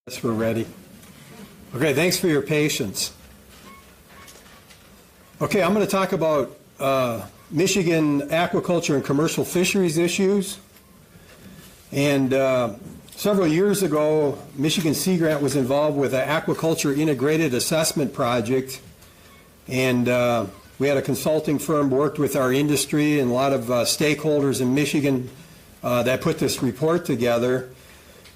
Yes, we're ready. Okay, thanks for your patience. Okay, I'm going to talk about Michigan aquaculture and commercial fisheries issues. And several years ago, Michigan Sea Grant was involved with an aquaculture integrated assessment project. And we had a consulting firm worked with our industry and a lot of stakeholders in Michigan that put this report together.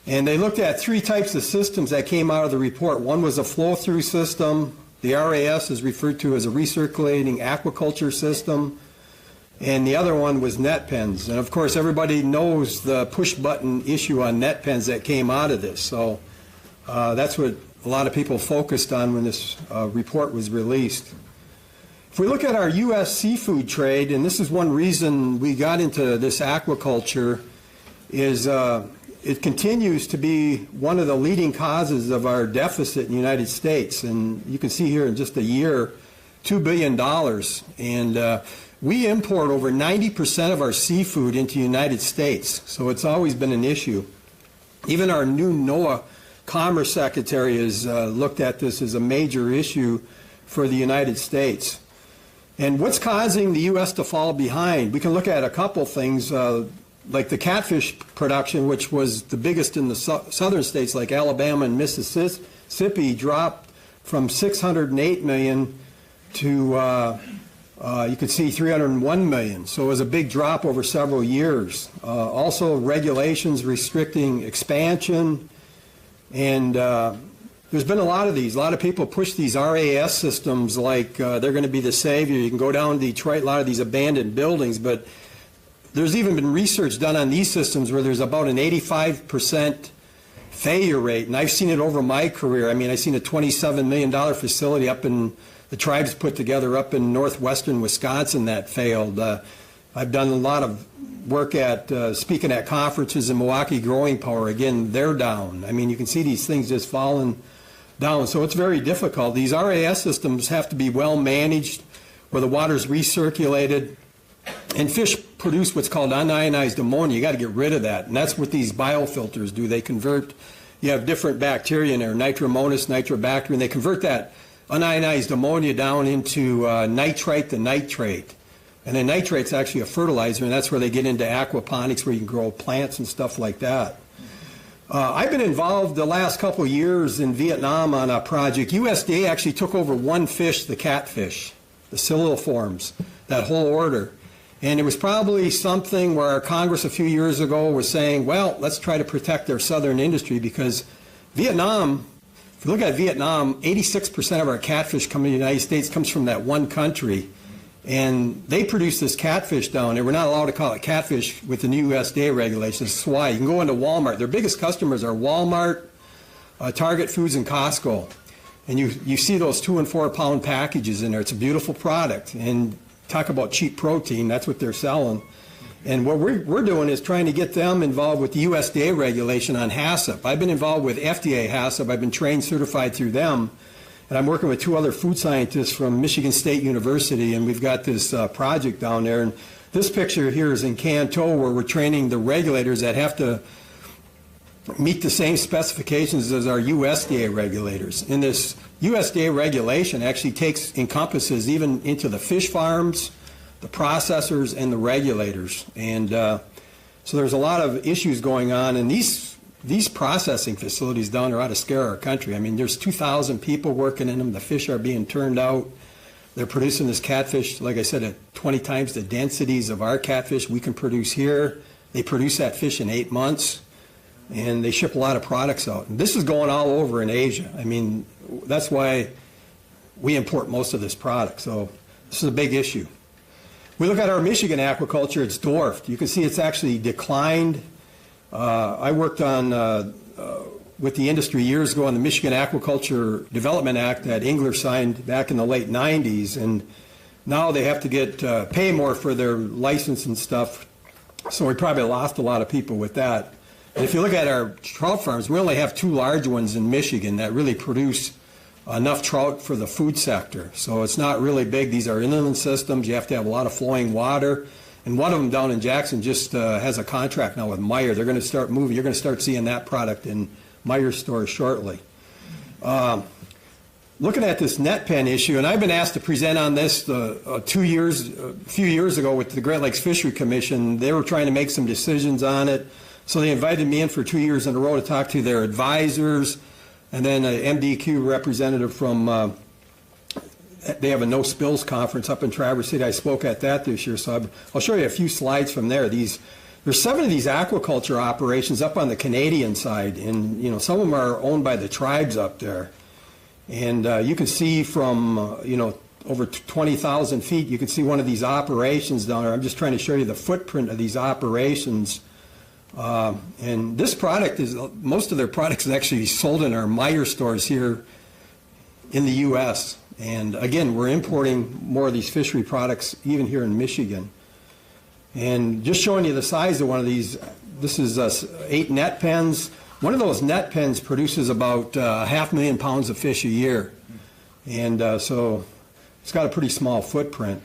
And they looked at three types of systems that came out of the report. One was a flow-through system. The RAS is referred to as a recirculating aquaculture system. And the other one was net pens. And of course, everybody knows the push-button issue on net pens that came out of this. So that's what a lot of people focused on when this report was released. If we look at our U.S. seafood trade, and this is one reason we got into this aquaculture, is it continues to be one of the leading causes of our deficit in the United States. And you can see here in just a year, $2 billion. And we import over 90% of our seafood into the United States. So it's always been an issue. Even our new NOAA Commerce Secretary has looked at this as a major issue for the United States. And what's causing the U.S. to fall behind? We can look at a couple things. Like the catfish production, which was the biggest in the southern states like Alabama and Mississippi, dropped from 608 million to, you could see 301 million. So it was a big drop over several years. Also regulations restricting expansion. And there's been a lot of these. A lot of people push these RAS systems like they're going to be the savior. You can go down to Detroit, a lot of these abandoned buildings, but there's even been research done on these systems where there's about an 85% failure rate, and I've seen it over my career. I mean, I've seen a $27 million facility up in, the tribes put together up in northwestern Wisconsin that failed. I've done a lot of work at, speaking at conferences in Milwaukee Growing Power. Again, they're down. I mean, you can see these things just falling down, so it's very difficult. These RAS systems have to be well managed, where the water's recirculated. And fish produce what's called unionized ammonia. You got to get rid of that, and that's what these biofilters do. They convert. You have different bacteria in there, nitromonas, nitrobacter, and they convert that unionized ammonia down into nitrite to nitrate. And then nitrate's actually a fertilizer, and that's where they get into aquaponics, where you can grow plants and stuff like that. I've been involved the last couple of years in Vietnam on a project. USDA actually took over one fish, the catfish, the silliforms, that whole order. And it was probably something where our Congress a few years ago was saying, well, let's try to protect their southern industry, because Vietnam, if you look at Vietnam, 86% of our catfish coming to the United States comes from that one country. And they produce this catfish down there. We're not allowed to call it catfish with the new USDA regulations. That's why. You can go into Walmart. Their biggest customers are Walmart, Target Foods, and Costco. And you see those 2 and 4 pound packages in there. It's a beautiful product. And talk about cheap protein, that's what they're selling. And what we're doing is trying to get them involved with the USDA regulation on HACCP. I've been involved with FDA HACCP. I've been trained, certified through them. And I'm working with 2 other food scientists from Michigan State University, and we've got this project down there. And this picture here is in Canton, where we're training the regulators that have to meet the same specifications as our USDA regulators. And this USDA regulation actually encompasses even into the fish farms, the processors, and the regulators. And so there's a lot of issues going on. And these processing facilities down there ought to scare our country. I mean, there's 2,000 people working in them. The fish are being turned out. They're producing this catfish, like I said, at 20 times the densities of our catfish we can produce here. They produce that fish in 8 months. And they ship a lot of products out. And this is going all over in Asia. I mean, that's why we import most of this product. So this is a big issue. We look at our Michigan aquaculture, it's dwarfed. You can see it's actually declined. I worked on with the industry years ago on the Michigan Aquaculture Development Act that Engler signed back in the late 90s. And now they have to pay more for their license and stuff. So we probably lost a lot of people with that. And if you look at our trout farms, we only have 2 large ones in Michigan that really produce enough trout for the food sector. So it's not really big. These are inland systems. You have to have a lot of flowing water. And one of them down in Jackson just has a contract now with Meyer. They're going to start moving. You're going to start seeing that product in Meyer store shortly. Looking at this net pen issue, and I've been asked to present on this a few years ago with the Great Lakes Fishery Commission. They were trying to make some decisions on it, so they invited me in for 2 years in a row to talk to their advisors, and then an MDQ representative from, they have a no spills conference up in Traverse City. I spoke at that this year, so I'll show you a few slides from there. There's 7 of these aquaculture operations up on the Canadian side, and some of them are owned by the tribes up there. And you can see from, over 20,000 feet, you can see one of these operations down there. I'm just trying to show you the footprint of these operations. And this product most of their products is actually sold in our Meyer stores here in the U.S. And again, we're importing more of these fishery products even here in Michigan. And just showing you the size of one of these, this is 8 net pens. One of those net pens produces about 500,000 pounds of fish a year. And so it's got a pretty small footprint.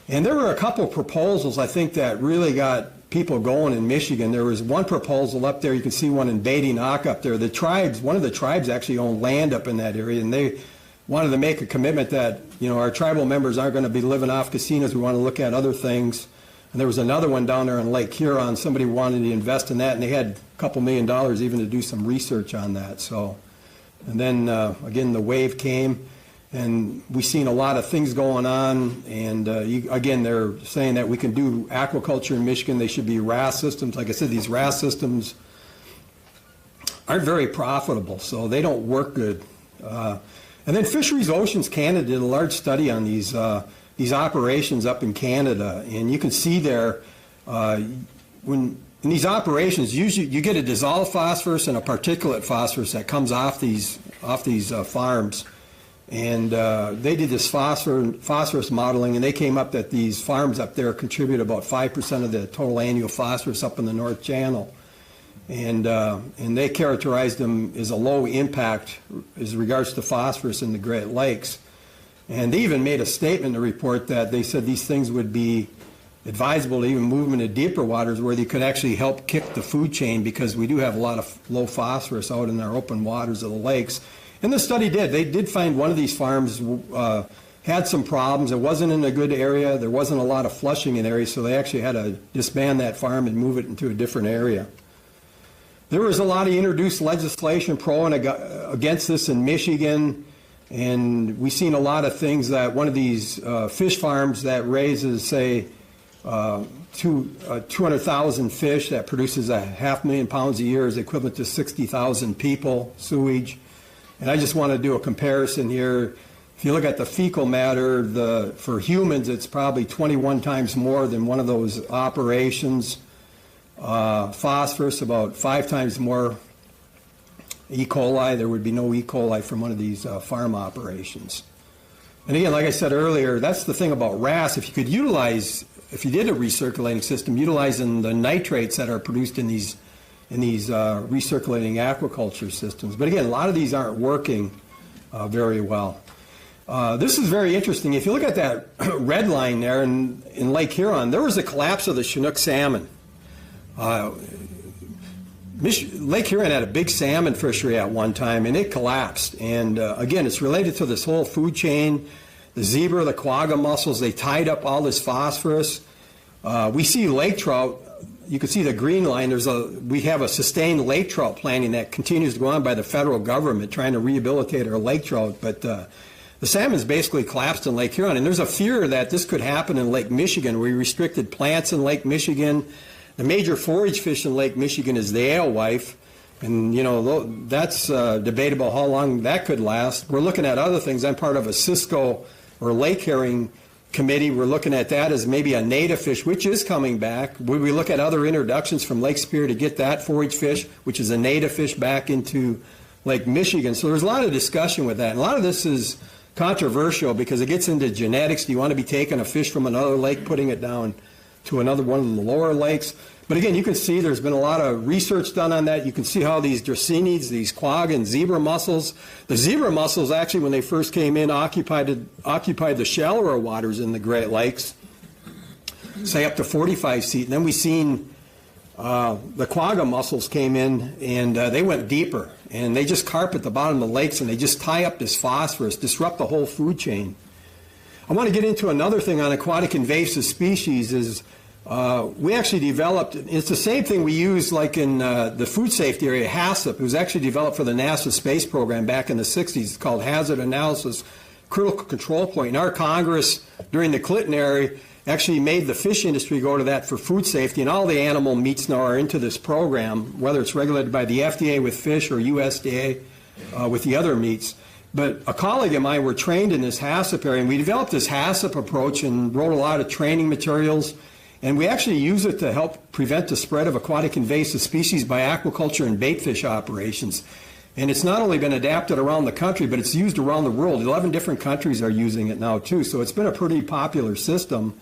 And there were a couple of proposals, I think, that really got people going in Michigan. There was one proposal up there, you can see one in Beatty Knock up there. One of the tribes actually owned land up in that area, and they wanted to make a commitment that, our tribal members aren't going to be living off casinos. We want to look at other things. And there was another one down there in Lake Huron. Somebody wanted to invest in that, and they had a couple $1 million even to do some research on that. So, and then again, the wave came, and we've seen a lot of things going on. And again, they're saying that we can do aquaculture in Michigan. They should be RAS systems. Like I said, these RAS systems aren't very profitable, so they don't work good. And then Fisheries Oceans Canada did a large study on these operations up in Canada, and you can see there when in these operations, usually you get a dissolved phosphorus and a particulate phosphorus that comes off these farms, and they did this phosphorus modeling, and they came up that these farms up there contribute about 5% of the total annual phosphorus up in the North Channel, and they characterized them as a low impact as regards to phosphorus in the Great Lakes. And they even made a statement in the report that they said these things would be advisable to even move them into deeper waters where they could actually help kick the food chain, because we do have a lot of low phosphorus out in our open waters of the lakes. And the study they did find one of these farms had some problems. It wasn't in a good area. There wasn't a lot of flushing in the area, so they actually had to disband that farm and move it into a different area. There was a lot of introduced legislation pro and against this in Michigan. And we've seen a lot of things that one of these fish farms that raises, say, 200,000 fish that produces 500,000 pounds a year is equivalent to 60,000 people, sewage. And I just want to do a comparison here. If you look at the fecal matter, for humans, it's probably 21 times more than one of those operations. Phosphorus, about 5 times more. E. coli, there would be no E. coli from one of these farm operations. And again, like I said earlier, that's the thing about RAS. If you did a recirculating system, utilizing the nitrates that are produced in these recirculating aquaculture systems. But again, a lot of these aren't working very well. This is very interesting. If you look at that red line there in Lake Huron, there was a collapse of the Chinook salmon. Lake Huron had a big salmon fishery at one time, and it collapsed. And again, it's related to this whole food chain. The zebra, the quagga mussels, they tied up all this phosphorus. We see lake trout. You can see the green line. We have a sustained lake trout planting that continues to go on by the federal government trying to rehabilitate our lake trout. But the salmon's basically collapsed in Lake Huron. And there's a fear that this could happen in Lake Michigan. We restricted plants in Lake Michigan. The major forage fish in Lake Michigan is the alewife, and that's debatable how long that could last. We're looking at other things. I'm part of a Cisco or lake herring committee. We're looking at that as maybe a native fish, which is coming back. We look at other introductions from Lake Superior to get that forage fish, which is a native fish, back into Lake Michigan. So there's a lot of discussion with that. And a lot of this is controversial because it gets into genetics. Do you want to be taking a fish from another lake, putting it down to another one of the lower lakes? But again, you can see there's been a lot of research done on that. You can see how these dracenids, these quagga and zebra mussels, the zebra mussels actually, when they first came in, occupied the shallower waters in the Great Lakes, say up to 45 feet. And then we've seen the quagga mussels came in, and they went deeper, and they just carp at the bottom of the lakes, and they just tie up this phosphorus, disrupt the whole food chain. I want to get into another thing on aquatic invasive species is we actually developed, it's the same thing we use like in the food safety area, HACCP. It was actually developed for the NASA space program back in the 60s. It's called Hazard Analysis Critical Control Point. And our Congress during the Clinton era actually made the fish industry go to that for food safety, and all the animal meats now are into this program, whether it's regulated by the FDA with fish or USDA with the other meats. But a colleague of mine were trained in this HACCP area, and we developed this HACCP approach and wrote a lot of training materials. And we actually use it to help prevent the spread of aquatic invasive species by aquaculture and bait fish operations. And it's not only been adapted around the country, but it's used around the world. 11 different countries are using it now, too. So it's been a pretty popular system.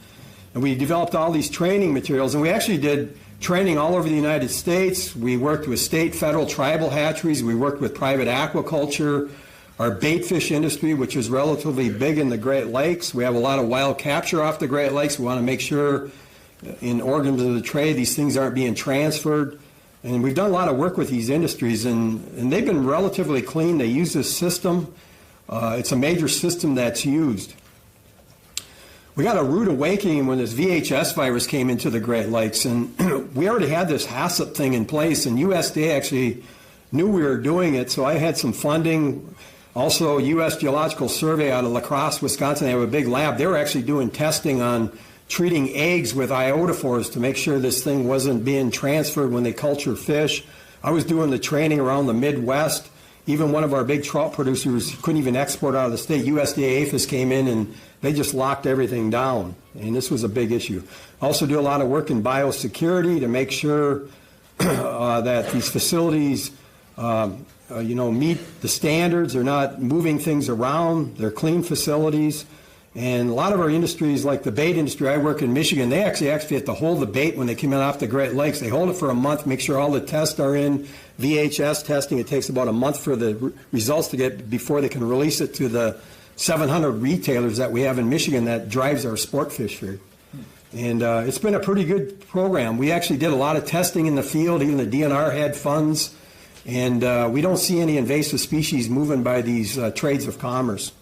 And we developed all these training materials. And we actually did training all over the United States. We worked with state, federal, tribal hatcheries. We worked with private aquaculture. Our bait fish industry, which is relatively big in the Great Lakes. We have a lot of wild capture off the Great Lakes. We want to make sure in organs of the trade these things aren't being transferred. And we've done a lot of work with these industries, and they've been relatively clean. They use this system. It's a major system that's used. We got a rude awakening when this VHS virus came into the Great Lakes, and we already had this HACCP thing in place, and USDA actually knew we were doing it, so I had some funding. Also, U.S. Geological Survey out of La Crosse, Wisconsin, they have a big lab. They were actually doing testing on treating eggs with iodophores to make sure this thing wasn't being transferred when they culture fish. I was doing the training around the Midwest. Even one of our big trout producers couldn't even export out of the state. USDA APHIS came in and they just locked everything down. And this was a big issue. I also do a lot of work in biosecurity to make sure that these facilities meet the standards. They're not moving things around. They're clean facilities. And a lot of our industries, like the bait industry, I work in Michigan, they actually have to hold the bait when they come in off the Great Lakes. They hold it for a month, make sure all the tests are in. VHS testing, it takes about a month for the results to get before they can release it to the 700 retailers that we have in Michigan that drives our sport fishery. And it's been a pretty good program. We actually did a lot of testing in the field. Even the DNR had funds. And we don't see any invasive species moving by these trades of commerce.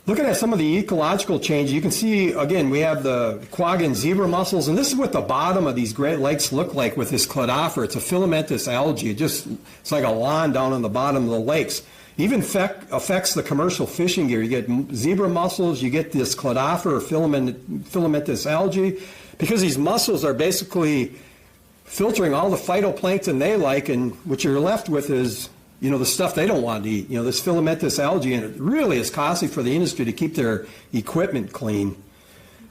Looking at some of the ecological changes, you can see, again, we have the quagga and zebra mussels, and this is what the bottom of these Great Lakes look like with this cladophora. It's a filamentous algae. It's like a lawn down on the bottom of the lakes. Even affects the commercial fishing gear. You get zebra mussels, you get this cladophora or filamentous algae, because these mussels are basically filtering all the phytoplankton they like, and what you're left with is the stuff they don't want to eat, this filamentous algae, and it really is costly for the industry to keep their equipment clean.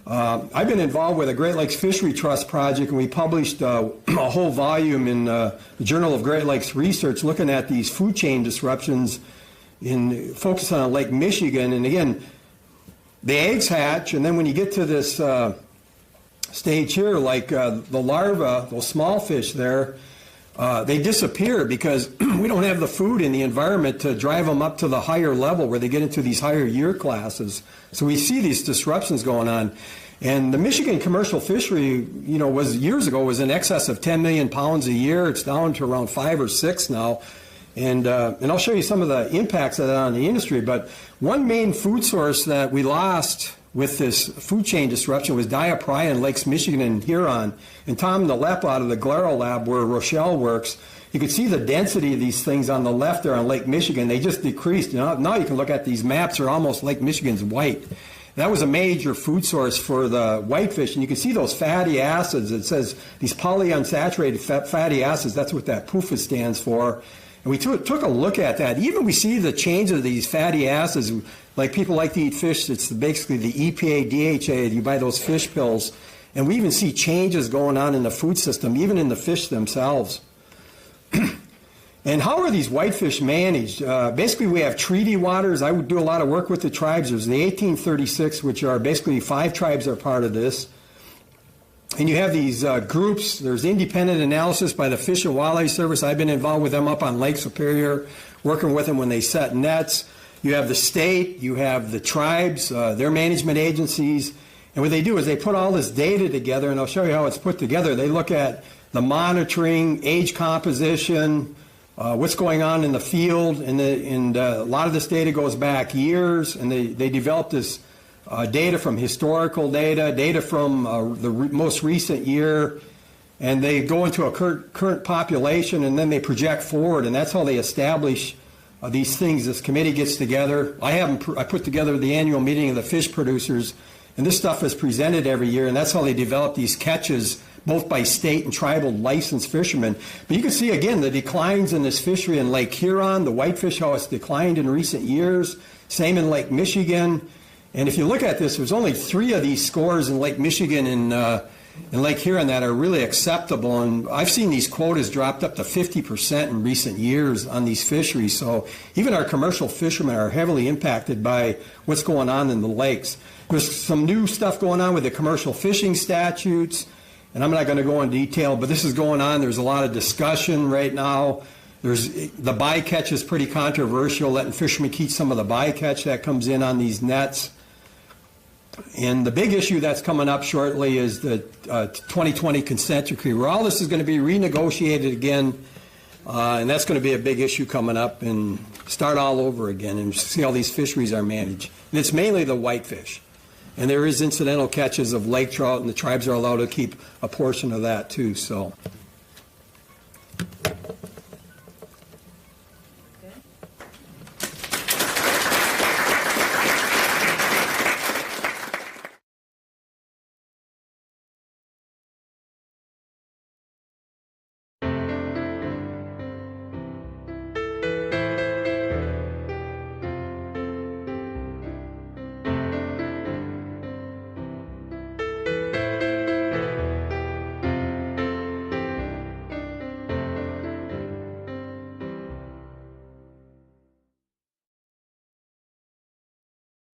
I've been involved with a Great Lakes Fishery Trust project, and we published a whole volume in the Journal of Great Lakes Research looking at these food chain disruptions focusing on Lake Michigan. And again, the eggs hatch, and then when you get to this stage here, like the larvae, those small fish there, they disappear because we don't have the food in the environment to drive them up to the higher level where they get into these higher year classes. So we see these disruptions going on. And the Michigan commercial fishery, years ago was in excess of 10 million pounds a year. It's down to around 5 or 6 now. And I'll show you some of the impacts of that on the industry. But one main food source that we lost with this food chain disruption was diapria in Lakes Michigan and Huron. And Tom Nalep out of the Glaro lab where Rochelle works, you can see the density of these things on the left there on Lake Michigan. They just decreased. Now you can look at these maps, are almost Lake Michigan's white. That was a major food source for the whitefish, and you can see those fatty acids. It says these polyunsaturated fatty acids, that's what that PUFA stands for. And we took a look at that. Even we see the change of these fatty acids, like people like to eat fish, it's basically the EPA, DHA, you buy those fish pills, and we even see changes going on in the food system, even in the fish themselves. And how are these whitefish managed? Basically, we have treaty waters. I would do a lot of work with the tribes. There's the 1836, which are basically 5 tribes are part of this. And you have these groups. There's independent analysis by the Fish and Wildlife Service. I've been involved with them up on Lake Superior, working with them when they set nets. You have the state. You have the tribes, their management agencies. And what they do is they put all this data together, and I'll show you how it's put together. They look at the monitoring, age composition, what's going on in the field, and a lot of this data goes back years, and they developed this data from historical data from the most recent year, and they go into a current population, and then they project forward, and that's how they establish these things. This committee gets together. I put together the annual meeting of the fish producers, and this stuff is presented every year, and that's how they develop these catches, both by state and tribal licensed fishermen. But you can see, again, the declines in this fishery in Lake Huron, the whitefish, how it's declined in recent years. Same in Lake Michigan. And if you look at this, there's only 3 of these scores in Lake Michigan and in Lake Huron that are really acceptable. And I've seen these quotas dropped up to 50% in recent years on these fisheries. So even our commercial fishermen are heavily impacted by what's going on in the lakes. There's some new stuff going on with the commercial fishing statutes, and I'm not going to go into detail, but this is going on. There's a lot of discussion right now. The bycatch is pretty controversial, letting fishermen keep some of the bycatch that comes in on these nets. And the big issue that's coming up shortly is the 2020 consent decree, where all this is going to be renegotiated again, and that's going to be a big issue coming up, and start all over again and see how these fisheries are managed. And it's mainly the whitefish. And there is incidental catches of lake trout, and the tribes are allowed to keep a portion of that too. So